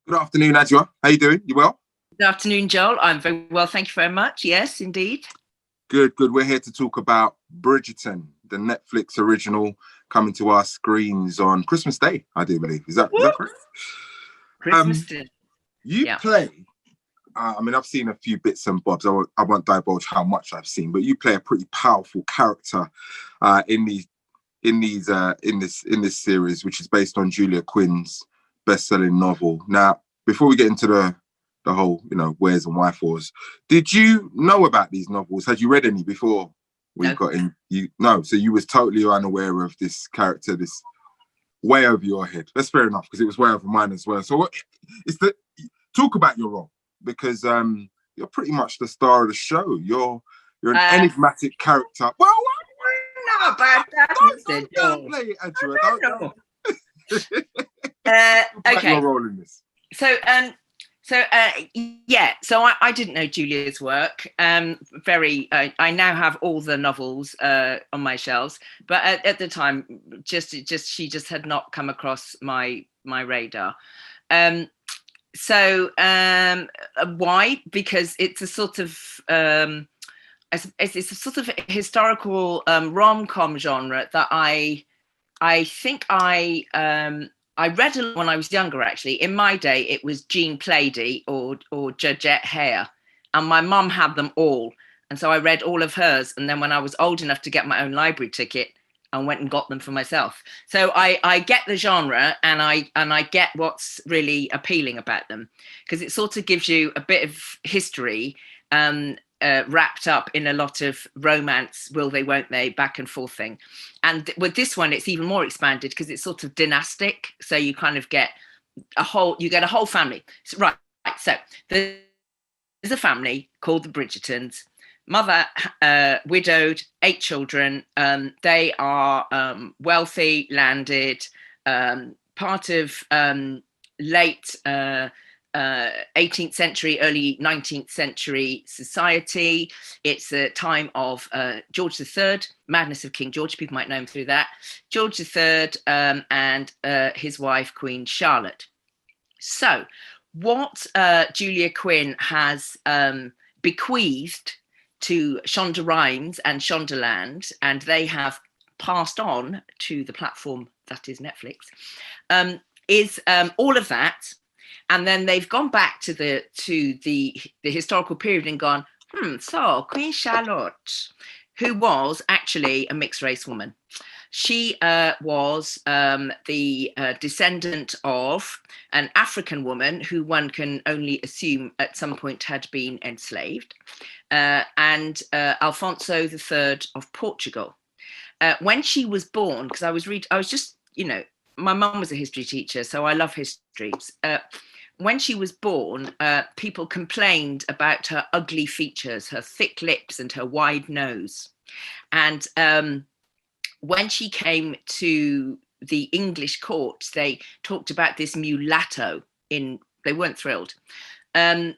Good afternoon, Adjoa. How you doing? You well? Good afternoon, Joel. I'm very well, thank you very much. Yes, indeed. Good, good. We're here to talk about Bridgerton, the Netflix original coming to our screens on Christmas Day, I do believe. Is that correct? Christmas Day. You play, I've seen a few bits and bobs. I won't divulge how much I've seen, but you play a pretty powerful character in this series, which is based on Julia Quinn's best-selling novel. Now, before we get into the whole, wheres and wherefores, did you know about these novels? Had you read any before we got in? So you was totally unaware of this character, this way over your head. That's fair enough, because it was way over mine as well. So talk about your role, because you're pretty much the star of the show. You're an enigmatic character. Well, no, but don't play it, Adjoa. Okay. Your role in this. So I didn't know Julia's work. I now have all the novels on my shelves, but at the time, she just had not come across my radar. Why? Because it's a sort of it's a sort of historical rom-com genre that I think I read a lot when I was younger, actually. In my day, it was Jean Plaidy or Georgette Hare, and my mum had them all. And so I read all of hers. And then when I was old enough to get my own library ticket, I went and got them for myself. So I get the genre, and I get what's really appealing about them, because it sort of gives you a bit of history wrapped up in a lot of romance, will they, won't they, back and forth thing. And with this one, it's even more expanded, because it's sort of dynastic. So you kind of get a whole family. So there's a family called the Bridgertons. Mother, widowed, 8 children. They are wealthy, landed, part of late 18th century, early 19th century society. It's a time of George III, madness of King George. People might know him through that. George III and his wife, Queen Charlotte. So what Julia Quinn has bequeathed to Shonda Rhimes and Shondaland, and they have passed on to the platform that is Netflix, is all of that. And then they've gone back to the historical period and gone, so Queen Charlotte, who was actually a mixed race woman. She was the descendant of an African woman who one can only assume at some point had been enslaved, and Alfonso III of Portugal. When she was born, because I was just, my mum was a history teacher, so I love history. When she was born, people complained about her ugly features, her thick lips and her wide nose. And when she came to the English court, they talked about this mulatto. They weren't thrilled. And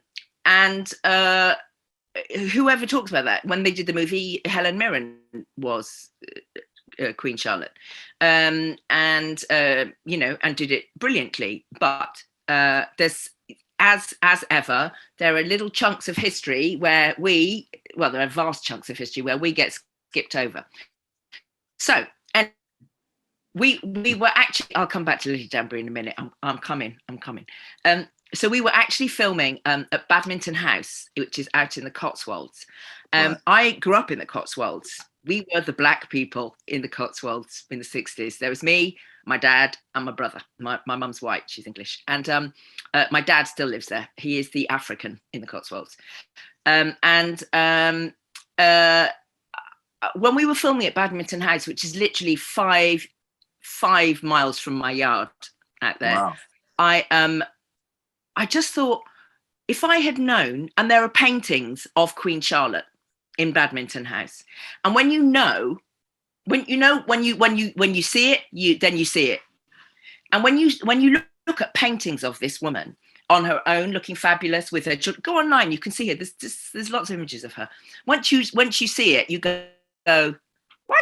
whoever talks about that, when they did the movie, Helen Mirren was Queen Charlotte, and did it brilliantly. But there's, as ever, there are little chunks of history where there are vast chunks of history where we get skipped over. So, and we were actually, I'll come back to Lady Danbury in a minute. I'm coming. So we were actually filming at Badminton House, which is out in the Cotswolds. Right. I grew up in the Cotswolds. We were the black people in the Cotswolds in the 60s. There was me, my dad, and my brother. My mum's white, she's English. And my dad still lives there. He is the African in the Cotswolds. When we were filming at Badminton House, which is literally five miles from my yard out there, wow. I just thought, if I had known, and there are paintings of Queen Charlotte in Badminton House, and when you see it, then you see it, and when you look at paintings of this woman on her own, looking fabulous with her children, go online, you can see her. There's lots of images of her. Once you see it, you go, why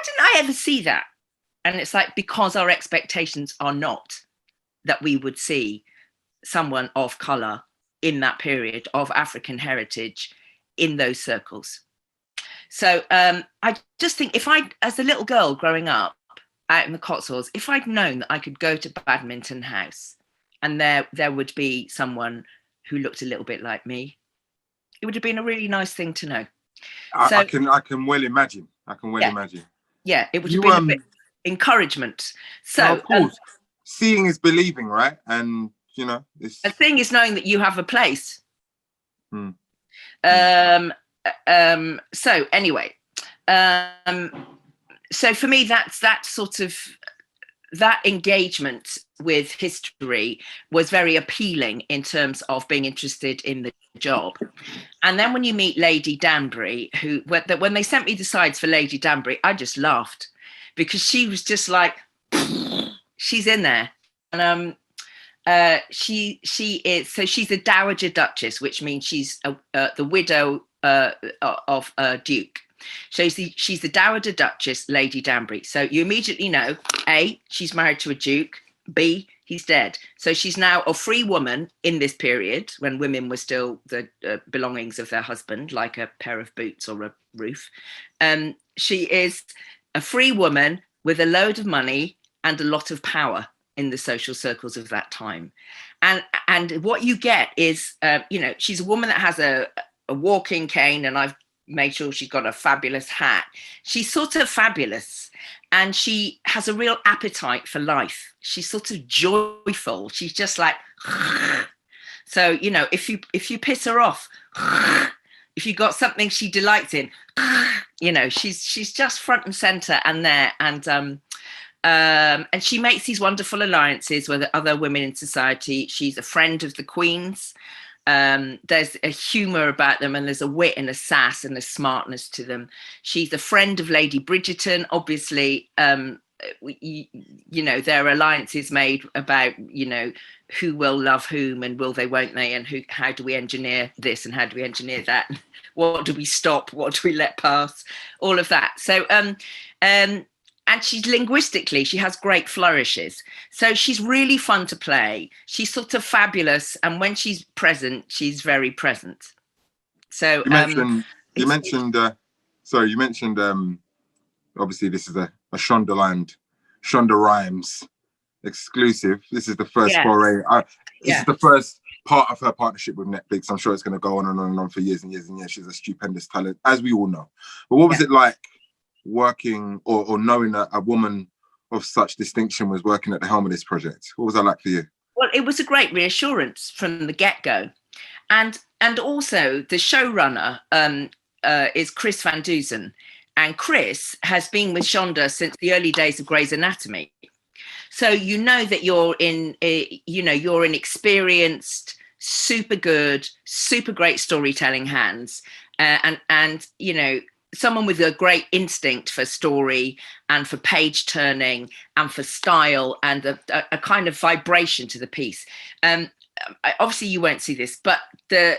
didn't I ever see that? And it's like, because our expectations are not that we would see someone of color in that period, of African heritage, in those circles. So I just think, if I, as a little girl growing up out in the Cotswolds, if I'd known that I could go to Badminton House and there would be someone who looked a little bit like me, it would have been a really nice thing to know. I can well imagine. I can well imagine. Yeah, it would have been a bit encouragement. So of course, seeing is believing, right? And you know, the thing is knowing that you have a place. So anyway, so for me, that's that sort of, that engagement with history was very appealing in terms of being interested in the job. And then when you meet Lady Danbury, who, when they sent me the sides for Lady Danbury, I just laughed, because she was just like, she's in there. And she is, so she's a Dowager Duchess, which means she's the widow of a Duke. So she's the Dowager Duchess, Lady Danbury. So you immediately know, A, she's married to a Duke, B, he's dead. So she's now a free woman in this period when women were still the belongings of their husband, like a pair of boots or a roof. She is a free woman with a load of money and a lot of power in the social circles of that time. And what you get is, she's a woman that has a walking cane, and I've made sure she's got a fabulous hat. She's sort of fabulous, and she has a real appetite for life. She's sort of joyful. She's just like, so, if you piss her off, if you got something she delights in, she's just front and center and there. And she makes these wonderful alliances with other women in society. She's a friend of the Queen's. There's a humor about them, and there's a wit and a sass and a smartness to them. She's a friend of Lady Bridgerton. Obviously, there are alliances made about, who will love whom, and will they, won't they, and how do we engineer this and how do we engineer that? What do we stop? What do we let pass? All of that. So, and she's linguistically, she has great flourishes. So she's really fun to play. She's sort of fabulous. And when she's present, she's very present. So you mentioned obviously this is a Shondaland, Shonda Rhimes exclusive. This is the first foray. This is the first part of her partnership with Netflix. I'm sure it's going to go on and on and on for years and years and years. She's a stupendous talent, as we all know. But what was it like working or knowing that a woman of such distinction was working at the helm of this project? What was that like for you? Well, it was a great reassurance from the get-go. And also the showrunner is Chris Van Dusen. And Chris has been with Shonda since the early days of Grey's Anatomy. So that you're in experienced, super good, super great storytelling hands. And someone with a great instinct for story and for page turning and for style and a kind of vibration to the piece. Obviously you won't see this, but the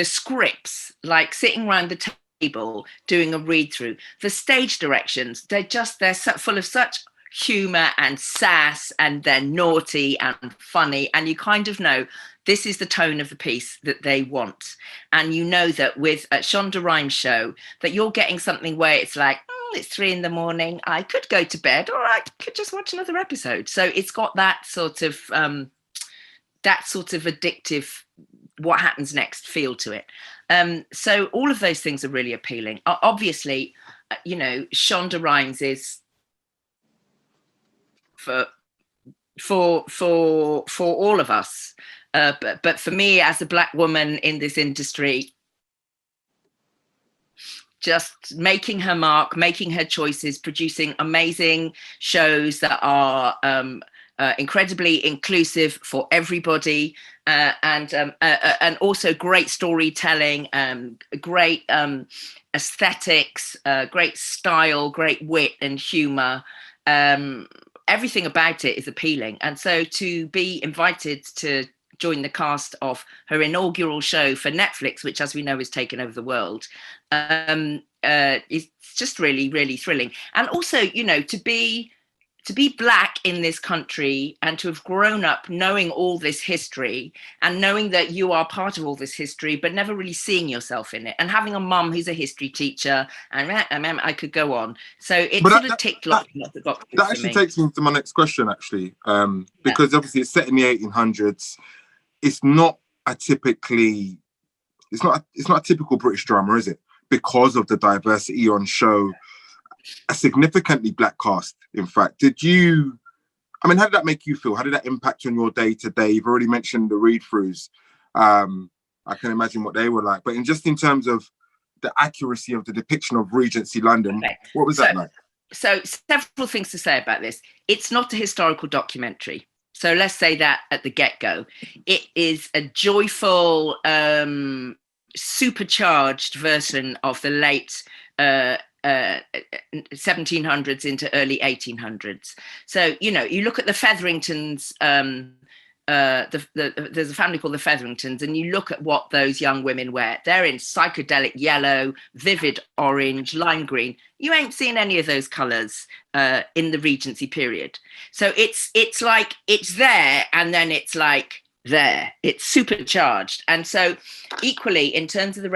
scripts, like sitting around the table doing a read through, the stage directions, they're full of such humor and sass, and they're naughty and funny, and you kind of know this is the tone of the piece that they want. And that with a Shonda Rhimes show, that you're getting something where it's like, it's 3 a.m, I could go to bed, or I could just watch another episode. So it's got that sort of addictive, what happens next feel to it. So all of those things are really appealing. Obviously, Shonda Rhimes is for all of us. But for me, as a Black woman in this industry, just making her mark, making her choices, producing amazing shows that are incredibly inclusive for everybody, and also great storytelling, great aesthetics, great style, great wit and humor. Everything about it is appealing. And so to be invited to join the cast of her inaugural show for Netflix, which, as we know, is taken over the world, is just really, really thrilling. And also, to to be black in this country and to have grown up knowing all this history and knowing that you are part of all this history, but never really seeing yourself in it, and having a mum who's a history teacher, and I could go on. So it But sort of ticked lots of the boxes that for actually me. takes me to my next question, actually, because obviously it's set in the 1800s. It's not a typically, it's not a typical British drama, is it? Because of the diversity on show, a significantly black cast, in fact. How did that make you feel? How did that impact on your day to day? You've already mentioned the read-throughs. I can imagine what they were like. But in terms of the accuracy of the depiction of Regency London, what was that like? So several things to say about this. It's not a historical documentary. So let's say that at the get-go. It is a joyful, supercharged version of the late 1700s into early 1800s. So, you look at the Featheringtons, there's a family called the Featheringtons, and you look at what those young women wear. They're in psychedelic yellow, vivid orange, lime green. You ain't seen any of those colours in the Regency period. So it's like it's there, and then it's like there. It's supercharged. And so equally, in terms of the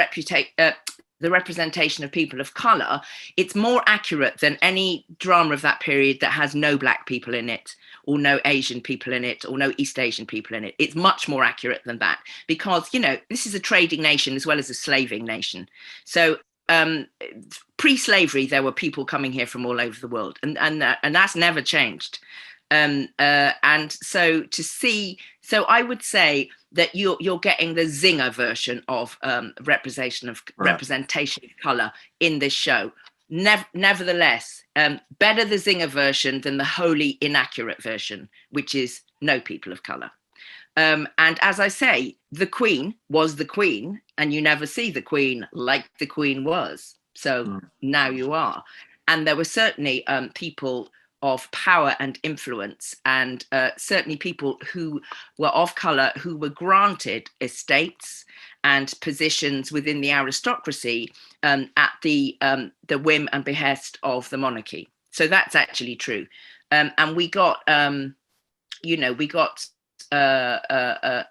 representation of people of colour, it's more accurate than any drama of that period that has no black people in it, or no Asian people in it, or no East Asian people in it. It's much more accurate than that, because, this is a trading nation as well as a slaving nation. So pre-slavery, there were people coming here from all over the world, and that's never changed. And so I would say that you're getting the zinger version of representation of colour in this show. Nevertheless, better the zinger version than the wholly inaccurate version, which is no people of colour. And as I say, the Queen was the Queen, and you never see the Queen like the Queen was. So now you are. And there were certainly people of power and influence, and certainly people who were of colour who were granted estates and positions within the aristocracy at the whim and behest of the monarchy. So that's actually true. And we got, a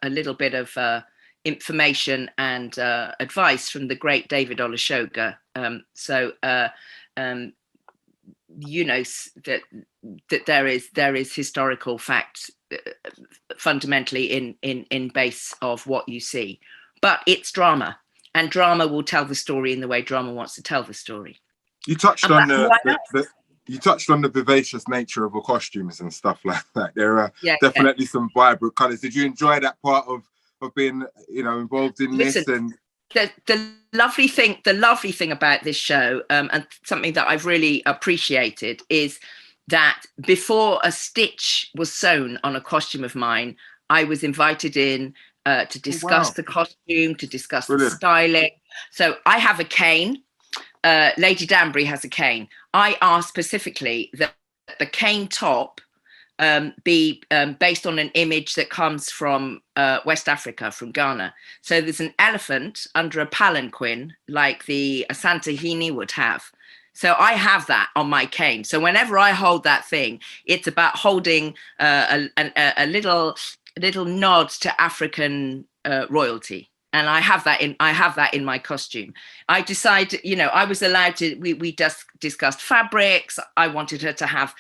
little bit of information and advice from the great David Olusoga. That there is historical fact fundamentally in base of what you see, but it's drama, and drama will tell the story in the way drama wants to tell the story. You touched on the vivacious nature of the costumes and stuff like that. There are definitely some vibrant colours. Did you enjoy that part of being involved in this? And the lovely thing about this show, and something that I've really appreciated, is that before a stitch was sewn on a costume of mine, I was invited in to discuss the costume, to discuss the styling. So I have a cane. Lady Danbury has a cane. I asked specifically that the cane top be based on an image that comes from West Africa, from Ghana. So there's an elephant under a palanquin, like the Asantehene would have. So I have that on my cane. So whenever I hold that thing, it's about holding a little nod to African royalty. And I have that in my costume. I decided, I was allowed to, we just discussed fabrics. I wanted her to have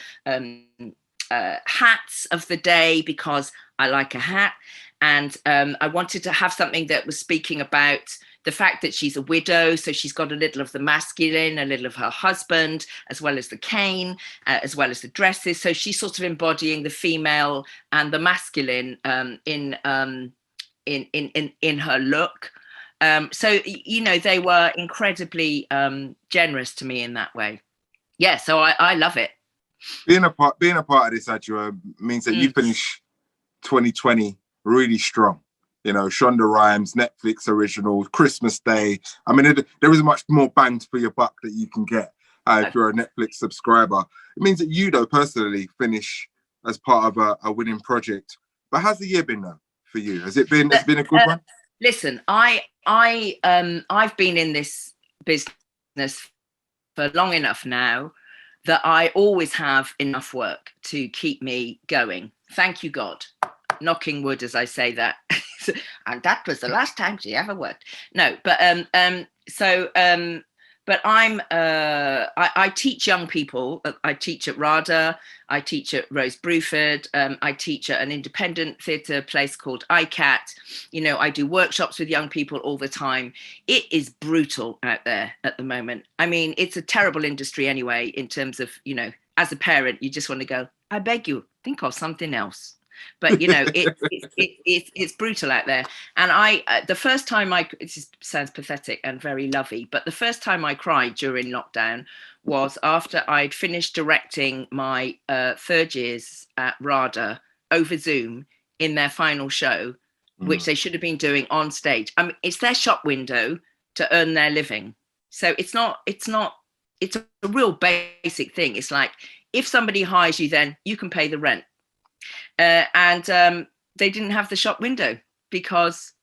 hats of the day because I like a hat. And I wanted to have something that was speaking about the fact that she's a widow. So she's got a little of the masculine, a little of her husband, as well as the cane, as well as the dresses. So she's sort of embodying the female and the masculine in her look. So, they were incredibly generous to me in that way. Yeah, so I love it. Being a part of this, Adjoa, means that you finish 2020 really strong. Shonda Rhimes, Netflix original, Christmas Day. I mean, there isn't much more bang for your buck that you can get if you're a Netflix subscriber. It means that you, though, personally finish as part of a winning project. But how's the year been, though, for you? Has it been a good one? Listen, I've been in this business for long enough now that I always have enough work to keep me going. Thank you, God. Knocking wood as I say that. And that was the last time she ever worked. No, but I teach young people. I teach at RADA. I teach at Rose Bruford. I teach at an independent theatre place called ICAT. You know, I do workshops with young people all the time. It is brutal out there at the moment. I mean, it's a terrible industry anyway, in terms of, you know, as a parent, you just want to go, I beg you, think of something else. But, you know, it's brutal out there. And the first time it just sounds pathetic and very lovey, but the first time I cried during lockdown was after I'd finished directing my third years at RADA over Zoom in their final show, which they should have been doing on stage. I mean, it's their shop window to earn their living. So it's a real basic thing. It's like, if somebody hires you, then you can pay the rent. And they didn't have the shop window because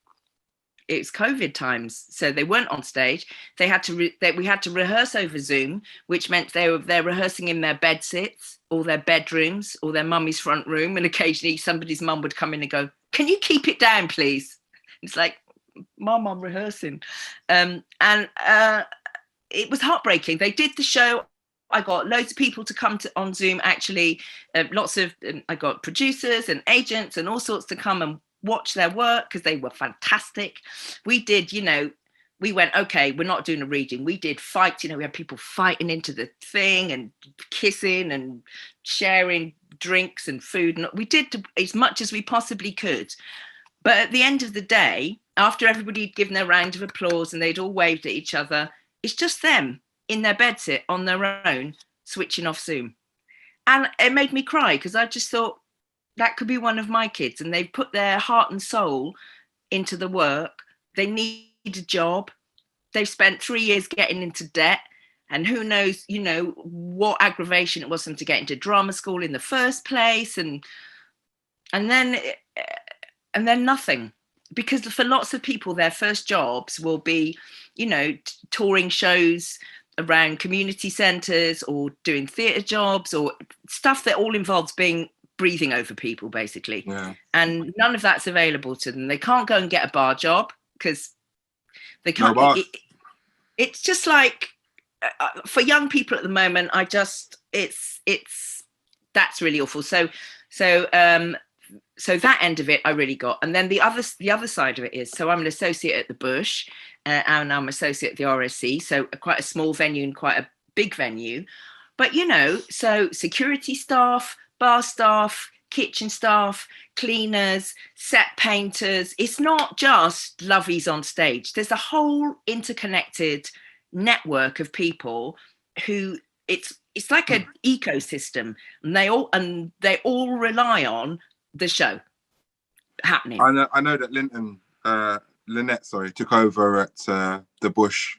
it's COVID times, so they weren't on stage. They had to we had to rehearse over Zoom, which meant they're rehearsing in their bed sits or their bedrooms or their mummy's front room, and occasionally somebody's mum would come in and go, "Can you keep it down, please?" It's like, "Mum, I'm rehearsing," and it was heartbreaking. They did the show. I got loads of people to come on Zoom, actually. I got producers and agents and all sorts to come and watch their work because they were fantastic. We did, you know, we went, okay, we're not doing a reading. We did fights, you know, we had people fighting into the thing and kissing and sharing drinks and food. And we did as much as we possibly could. But at the end of the day, after everybody had given their round of applause and they'd all waved at each other, it's just them in their bedsit on their own, switching off Zoom. And it made me cry because I just thought that could be one of my kids, and they've put their heart and soul into the work. They need a job. They've spent 3 years getting into debt, and who knows, you know, what aggravation it was for them to get into drama school in the first place. And then nothing. Because for lots of people, their first jobs will be, you know, touring shows around community centres or doing theatre jobs or stuff that all involves breathing over people, basically. Yeah. And none of that's available to them. They can't go and get a bar job because they can't. No bar. It's just like, for young people at the moment, that's really awful. So that end of it, I really got. And then the other side of it is, so I'm an associate at the Bush, and I'm associate at the RSC, so quite a small venue and quite a big venue. But, you know, so security staff, bar staff, kitchen staff, cleaners, set painters. It's not just lovies on stage. There's a whole interconnected network of people who it's like an ecosystem, and they all rely on the show happening. I know that Lynette took over at the Bush.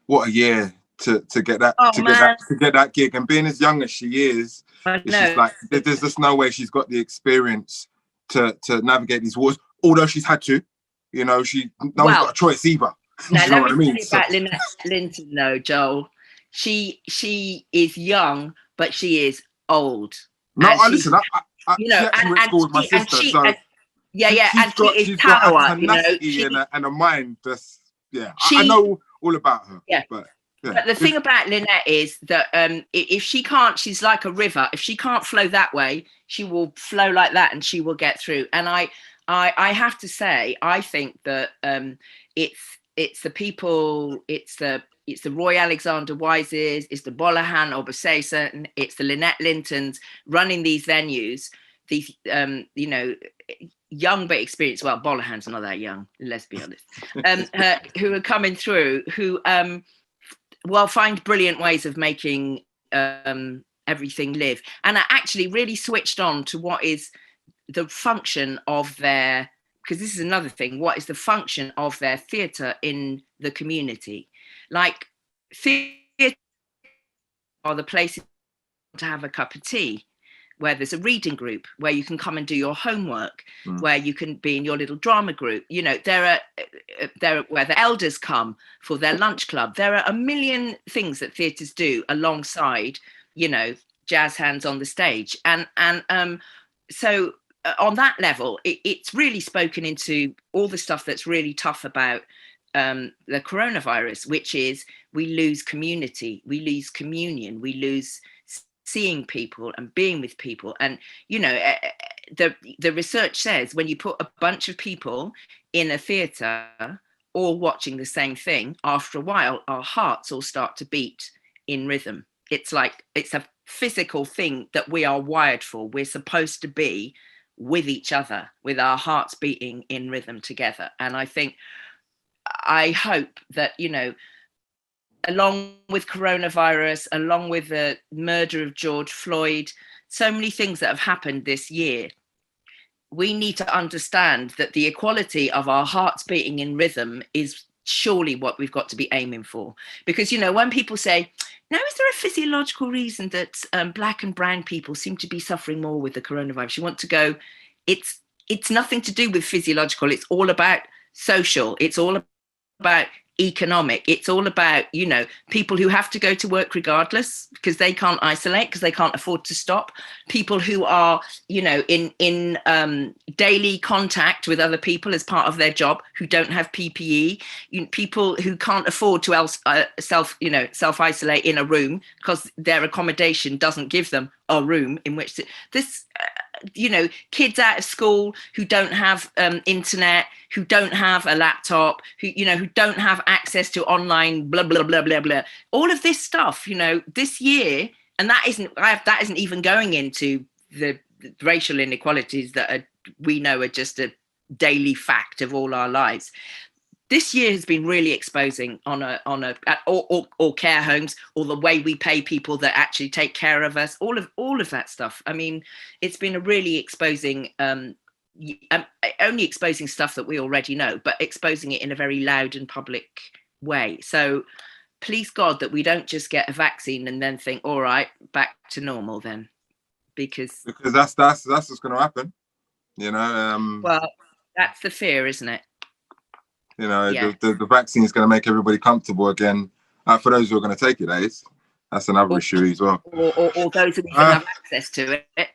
What a year to get that gig, and being as young as she is, it's just like there's just no way she's got the experience to navigate these waters. Although she's had to, you know, no one's got a choice either. Now, you know what I mean? Tell you about Lynette Linton, though, Joel. She is young, but she is old. No, listen. You know, and she is power, a tenacity and a mind. I know all about her. Yeah. But the thing about Lynette is that if she can't, she's like a river. If she can't flow that way, she will flow like that, and she will get through. And I have to say, I think that it's the people, it's the Roy Alexander Wises, it's the Bolahan Obasesa, it's the Lynette Lintons running these venues. These, you know, young but experienced. Well, Bolahan's not that young, let's be honest. Who are coming through, who find brilliant ways of making everything live, and are actually really switched on to what is the function of their. Because this is another thing. What is the function of their theatre in the community? Like, theatre are the places to have a cup of tea, where there's a reading group, where you can come and do your homework, where you can be in your little drama group. You know, there are where the elders come for their lunch club. There are a million things that theatres do alongside you know, jazz hands on the stage. So on that level, it's really spoken into all the stuff that's really tough about the coronavirus, which is we lose community, we lose communion, we lose seeing people and being with people. And, you know, the research says when you put a bunch of people in a theatre all watching the same thing, after a while, our hearts all start to beat in rhythm. It's like, it's a physical thing that we are wired for. We're supposed to be with each other, with our hearts beating in rhythm together. And I hope that, you know, along with coronavirus, along with the murder of George Floyd, so many things that have happened this year, we need to understand that the equality of our hearts beating in rhythm is surely what we've got to be aiming for. Because, you know, when people say, now, is there a physiological reason that Black and brown people seem to be suffering more with the coronavirus? You want to go, it's nothing to do with physiological. It's all about social. It's all about economic. It's all about, you know, people who have to go to work regardless because they can't isolate, because they can't afford to stop. People who are, you know, in daily contact with other people as part of their job who don't have PPE. People who can't afford to self-isolate in a room because their accommodation doesn't give them a room in which you know, kids out of school who don't have internet, who don't have a laptop, who don't have access to online, blah, blah, blah, blah, blah. All of this stuff, you know, this year, and that isn't even going into the racial inequalities that we know are just a daily fact of all our lives. This year has been really exposing or care homes, or the way we pay people that actually take care of us, all of that stuff. I mean, it's been a really exposing, only exposing stuff that we already know, but exposing it in a very loud and public way. So please God that we don't just get a vaccine and then think, all right, back to normal then, because that's what's going to happen, you know. Well, that's the fear, isn't it? You know, yeah. the vaccine is going to make everybody comfortable again. For those who are going to take it, that's another issue as well. Or those who even have access to it.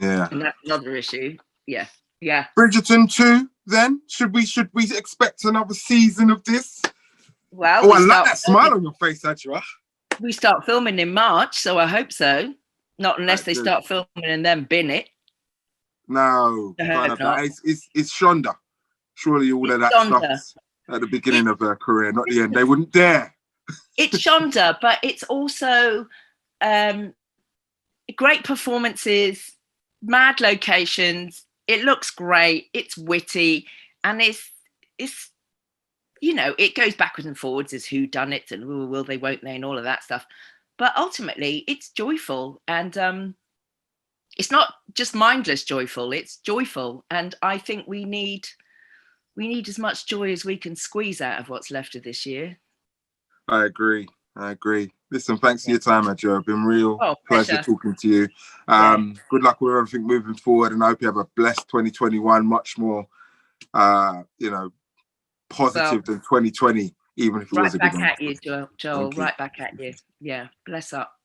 Yeah. And that's another issue. Yeah. Yeah. Bridgerton 2, then? Should we expect another season of this? Well, I like that smile on your face, Adjoa. We start filming in March, so I hope so. Not unless they start filming and then bin it. No, it's Shonda. Surely all of that stuff at the beginning of her career, not the end. They wouldn't dare. It's Shonda, but it's also great performances, mad locations. It looks great. It's witty, and it's you know, it goes backwards and forwards as who done it and will they, won't they, and all of that stuff. But ultimately, it's joyful, and it's not just mindless joyful. It's joyful, and I think we need as much joy as we can squeeze out of what's left of this year. I agree. Listen, thanks for your time, Adjoa. It's been real pleasure talking to you. Good luck with everything moving forward, and I hope you have a blessed 2021, much more, you know, positive than 2020, even if it was a good one. Right back at you, Joel. Right back at you. Yeah, bless up.